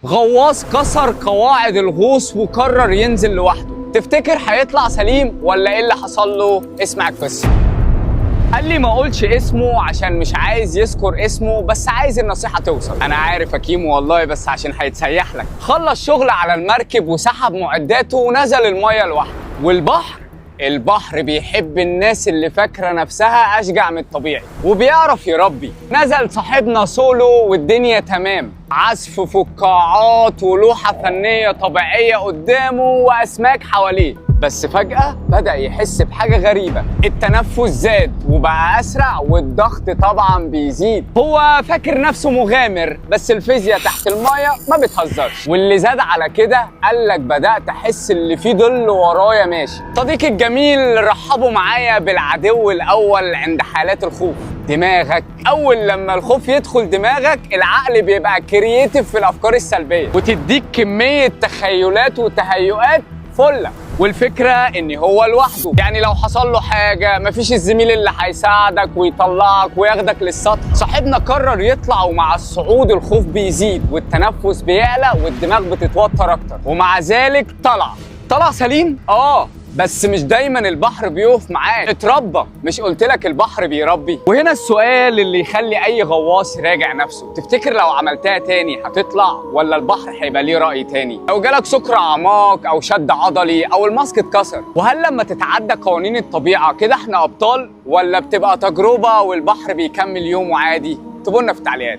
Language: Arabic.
غواص كسر قواعد الغوص وقرر ينزل لوحده. تفتكر هيطلع سليم ولا ايه اللي حصل له؟ اسمع القصه. قال لي ما اقولش اسمه عشان مش عايز يذكر اسمه، بس عايز النصيحه توصل. انا عارف يا كيمو والله، بس عشان هيتسيح لك. خلص شغل على المركب وسحب معداته ونزل الميه لوحده. البحر بيحب الناس اللي فاكره نفسها اشجع من الطبيعي وبيعرف يربي. نزل صاحبنا سولو والدنيا تمام، عزف فقاعات ولوحه فنيه طبيعيه قدامه واسماك حواليه. بس فجأة بدأ يحس بحاجة غريبة، التنفس زاد وبقى أسرع والضغط طبعا بيزيد. هو فاكر نفسه مغامر، بس الفيزياء تحت المايه ما بتهزرش. واللي زاد على كده قالك بدأت أحس اللي فيه ظل ورايا ماشي. صديقي الجميل، رحبوا معايا بالعدو الأول عند حالات الخوف، دماغك. أول لما الخوف يدخل دماغك العقل بيبقى كرييتيف في الأفكار السلبية وتديك كمية تخيلات وتهيؤات فله. والفكرة ان هو لوحده، يعني لو حصل له حاجة مفيش الزميل اللي هيساعدك ويطلعك وياخدك للسطح. صاحبنا قرر يطلع، ومع الصعود الخوف بيزيد والتنفس بيعلى والدماغ بتتوتر اكتر، ومع ذلك طلع سليم. بس مش دايما البحر بيقف معاه، اتربى. مش قلتلك البحر بيربي؟ وهنا السؤال اللي يخلي اي غواص يراجع نفسه. تفتكر لو عملتها تاني هتطلع ولا البحر هيبقى ليه رأي تاني؟ لو جالك سكر اعماق او شد عضلي او الماسك اتكسر، وهل لما تتعدى قوانين الطبيعة كده احنا ابطال، ولا بتبقى تجربة والبحر بيكمل يومه عادي؟ اكتبوا لنا في التعليقات.